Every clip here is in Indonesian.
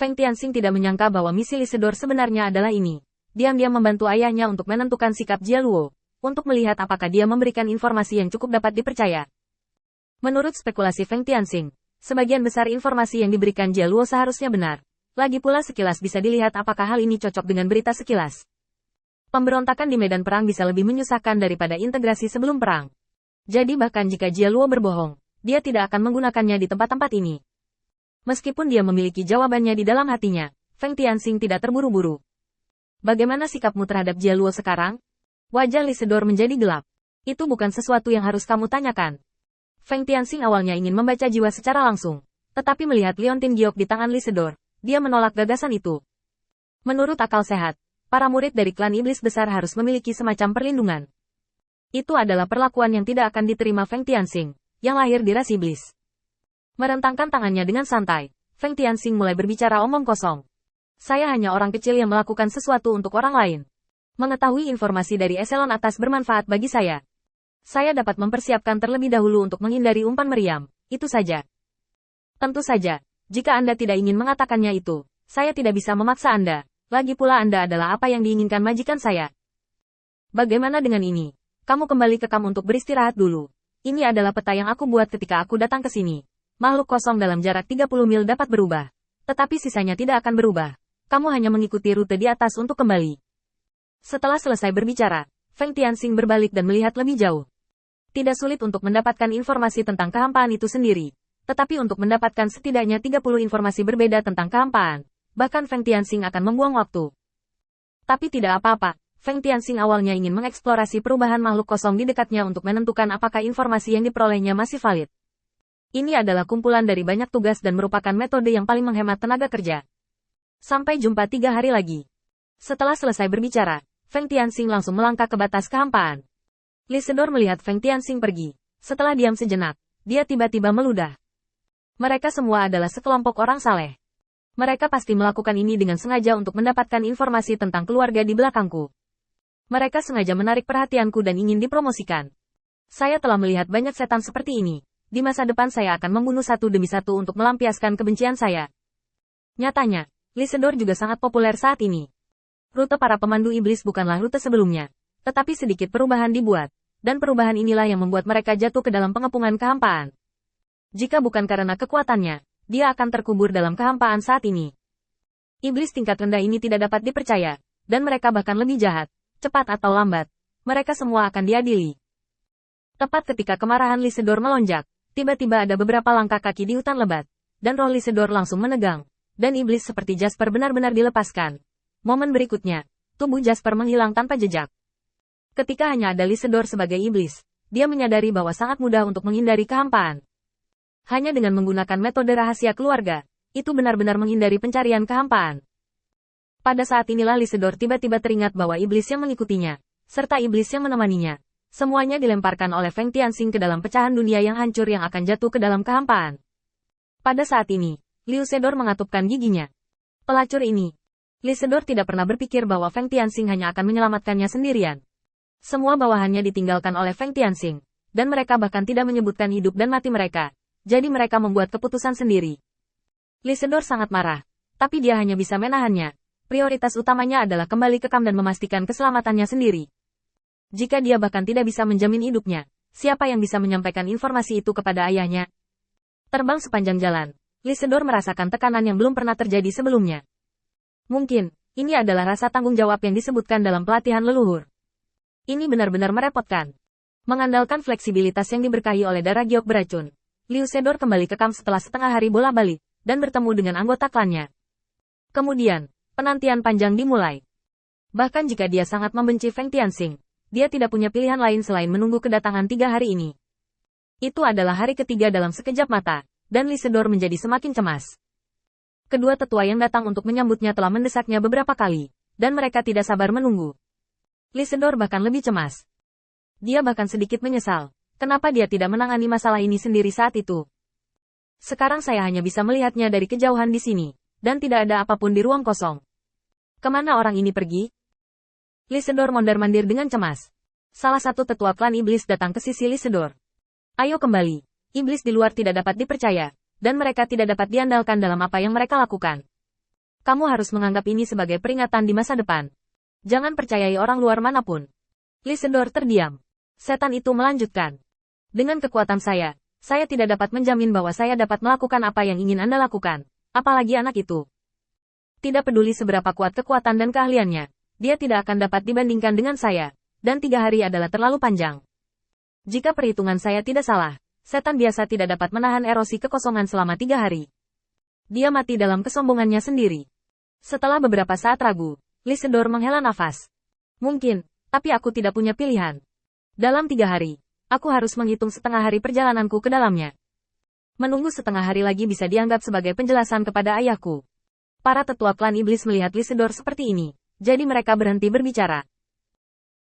Feng Tianxing tidak menyangka bahwa misi Lisedor sebenarnya adalah ini. Diam-diam membantu ayahnya untuk menentukan sikap Jia Luo, untuk melihat apakah dia memberikan informasi yang cukup dapat dipercaya. Menurut spekulasi Feng Tianxing, sebagian besar informasi yang diberikan Jia Luo seharusnya benar. Lagi pula sekilas bisa dilihat apakah hal ini cocok dengan berita sekilas. Pemberontakan di medan perang bisa lebih menyusahkan daripada integrasi sebelum perang. Jadi bahkan jika Jia Luo berbohong, dia tidak akan menggunakannya di tempat-tempat ini. Meskipun dia memiliki jawabannya di dalam hatinya, Feng Tianxing tidak terburu-buru. Bagaimana sikapmu terhadap Jia Luo sekarang? Wajah Lisedor menjadi gelap. Itu bukan sesuatu yang harus kamu tanyakan. Feng Tianxing awalnya ingin membaca jiwa secara langsung. Tetapi melihat Liontin Giok di tangan Lisedor, dia menolak gagasan itu. Menurut akal sehat, para murid dari klan iblis besar harus memiliki semacam perlindungan. Itu adalah perlakuan yang tidak akan diterima Feng Tianxing, yang lahir di ras iblis. Merentangkan tangannya dengan santai, Feng Tianxing mulai berbicara omong kosong. Saya hanya orang kecil yang melakukan sesuatu untuk orang lain. Mengetahui informasi dari eselon atas bermanfaat bagi saya. Saya dapat mempersiapkan terlebih dahulu untuk menghindari umpan meriam, itu saja. Tentu saja, jika Anda tidak ingin mengatakannya itu, saya tidak bisa memaksa Anda. Lagi pula Anda adalah apa yang diinginkan majikan saya. Bagaimana dengan ini? Kamu kembali ke kamp untuk beristirahat dulu. Ini adalah peta yang aku buat ketika aku datang ke sini. Makhluk kosong dalam jarak 30 mil dapat berubah. Tetapi sisanya tidak akan berubah. Kamu hanya mengikuti rute di atas untuk kembali. Setelah selesai berbicara, Feng Tianxing berbalik dan melihat lebih jauh. Tidak sulit untuk mendapatkan informasi tentang kehampaan itu sendiri. Tetapi untuk mendapatkan setidaknya 30 informasi berbeda tentang kehampaan, bahkan Feng Tianxing akan membuang waktu. Tapi tidak apa-apa, Feng Tianxing awalnya ingin mengeksplorasi perubahan makhluk kosong di dekatnya untuk menentukan apakah informasi yang diperolehnya masih valid. Ini adalah kumpulan dari banyak tugas dan merupakan metode yang paling menghemat tenaga kerja. Sampai jumpa 3 hari lagi. Setelah selesai berbicara, Feng Tianxing langsung melangkah ke batas kehampaan. Lisedor melihat Feng Tianxing pergi. Setelah diam sejenak, dia tiba-tiba meludah. Mereka semua adalah sekelompok orang saleh. Mereka pasti melakukan ini dengan sengaja untuk mendapatkan informasi tentang keluarga di belakangku. Mereka sengaja menarik perhatianku dan ingin dipromosikan. Saya telah melihat banyak setan seperti ini. Di masa depan saya akan membunuh satu demi satu untuk melampiaskan kebencian saya. Nyatanya, Lisedor juga sangat populer saat ini. Rute para pemandu iblis bukanlah rute sebelumnya, tetapi sedikit perubahan dibuat, dan perubahan inilah yang membuat mereka jatuh ke dalam pengepungan kehampaan. Jika bukan karena kekuatannya, dia akan terkubur dalam kehampaan saat ini. Iblis tingkat rendah ini tidak dapat dipercaya, dan mereka bahkan lebih jahat, cepat atau lambat. Mereka semua akan diadili. Tepat ketika kemarahan Lisedor melonjak, tiba-tiba ada beberapa langkah kaki di hutan lebat, dan roh Lisedor langsung menegang. Dan iblis seperti Jasper benar-benar dilepaskan. Momen berikutnya, tubuh Jasper menghilang tanpa jejak. Ketika hanya ada Lisedor sebagai iblis, dia menyadari bahwa sangat mudah untuk menghindari kehampaan. Hanya dengan menggunakan metode rahasia keluarga, itu benar-benar menghindari pencarian kehampaan. Pada saat inilah Lisedor tiba-tiba teringat bahwa iblis yang mengikutinya, serta iblis yang menemaninya, semuanya dilemparkan oleh Feng Tianxing ke dalam pecahan dunia yang hancur yang akan jatuh ke dalam kehampaan. Pada saat ini, Lisedor mengatupkan giginya. Pelacur ini. Lisedor tidak pernah berpikir bahwa Feng Tianxing hanya akan menyelamatkannya sendirian. Semua bawahannya ditinggalkan oleh Feng Tianxing, dan mereka bahkan tidak menyebutkan hidup dan mati mereka. Jadi mereka membuat keputusan sendiri. Lisedor sangat marah, tapi dia hanya bisa menahannya. Prioritas utamanya adalah kembali ke kamp dan memastikan keselamatannya sendiri. Jika dia bahkan tidak bisa menjamin hidupnya, siapa yang bisa menyampaikan informasi itu kepada ayahnya? Terbang sepanjang jalan, Lisedor merasakan tekanan yang belum pernah terjadi sebelumnya. Mungkin, ini adalah rasa tanggung jawab yang disebutkan dalam pelatihan leluhur. Ini benar-benar merepotkan. Mengandalkan fleksibilitas yang diberkahi oleh darah giok beracun, Lisedor kembali ke kamp setelah setengah hari bolak-balik, dan bertemu dengan anggota klannya. Kemudian, penantian panjang dimulai. Bahkan jika dia sangat membenci Feng Tianxing, dia tidak punya pilihan lain selain menunggu kedatangan 3 hari ini. Itu adalah hari ketiga dalam sekejap mata. Dan Lisedor menjadi semakin cemas. Kedua tetua yang datang untuk menyambutnya telah mendesaknya beberapa kali, dan mereka tidak sabar menunggu. Lisedor bahkan lebih cemas. Dia bahkan sedikit menyesal, kenapa dia tidak menangani masalah ini sendiri saat itu. Sekarang saya hanya bisa melihatnya dari kejauhan di sini, dan tidak ada apapun di ruang kosong. Kemana orang ini pergi? Lisedor mondar-mandir dengan cemas. Salah satu tetua klan iblis datang ke sisi Lisedor. Ayo kembali. Iblis di luar tidak dapat dipercaya, dan mereka tidak dapat diandalkan dalam apa yang mereka lakukan. Kamu harus menganggap ini sebagai peringatan di masa depan. Jangan percayai orang luar manapun. Lee Sedor terdiam. Setan itu melanjutkan. Dengan kekuatan saya tidak dapat menjamin bahwa saya dapat melakukan apa yang ingin Anda lakukan. Apalagi anak itu. Tidak peduli seberapa kuat kekuatan dan keahliannya, dia tidak akan dapat dibandingkan dengan saya. Dan 3 hari adalah terlalu panjang. Jika perhitungan saya tidak salah, setan biasa tidak dapat menahan erosi kekosongan selama 3 hari. Dia mati dalam kesombongannya sendiri. Setelah beberapa saat ragu, Lee Sedor menghela nafas. Mungkin, tapi aku tidak punya pilihan. Dalam 3 hari, aku harus menghitung setengah hari perjalananku ke dalamnya. Menunggu setengah hari lagi bisa dianggap sebagai penjelasan kepada ayahku. Para tetua klan iblis melihat Lee Sedor seperti ini, jadi mereka berhenti berbicara.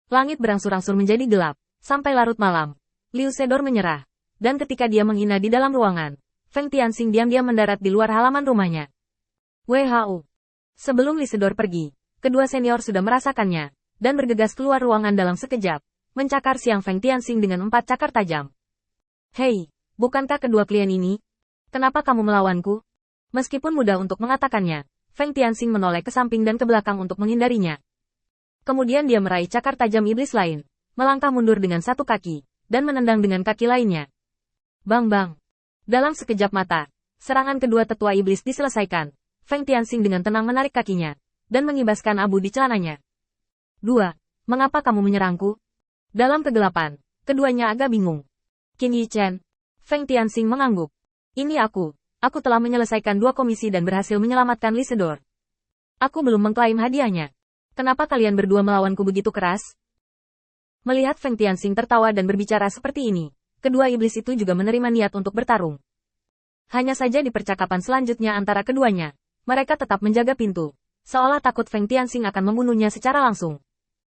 Langit berangsur-angsur menjadi gelap, sampai larut malam. Liu Sedor menyerah, dan ketika dia menghina di dalam ruangan, Feng Tianxing diam-diam mendarat di luar halaman rumahnya. WHO. Sebelum Lee Sedor pergi, kedua senior sudah merasakannya, dan bergegas keluar ruangan dalam sekejap, mencakar siang Feng Tianxing dengan 4 cakar tajam. Hei, bukankah kedua klien ini? Kenapa kamu melawanku? Meskipun mudah untuk mengatakannya, Feng Tianxing menoleh ke samping dan ke belakang untuk menghindarinya. Kemudian dia meraih cakar tajam iblis lain, melangkah mundur dengan 1 kaki, dan menendang dengan kaki lainnya. Bang-bang. Dalam sekejap mata, serangan kedua tetua iblis diselesaikan. Feng Tianxing dengan tenang menarik kakinya, dan mengibaskan abu di celananya. 2. Mengapa kamu menyerangku? Dalam kegelapan, keduanya agak bingung. Qin Yi Chen. Feng Tianxing mengangguk. Ini aku telah menyelesaikan 2 komisi dan berhasil menyelamatkan Lee Sedor. Aku belum mengklaim hadiahnya. Kenapa kalian berdua melawanku begitu keras? Melihat Feng Tianxing tertawa dan berbicara seperti ini, kedua iblis itu juga menerima niat untuk bertarung. Hanya saja di percakapan selanjutnya antara keduanya, mereka tetap menjaga pintu, seolah takut Feng Tianxing akan membunuhnya secara langsung.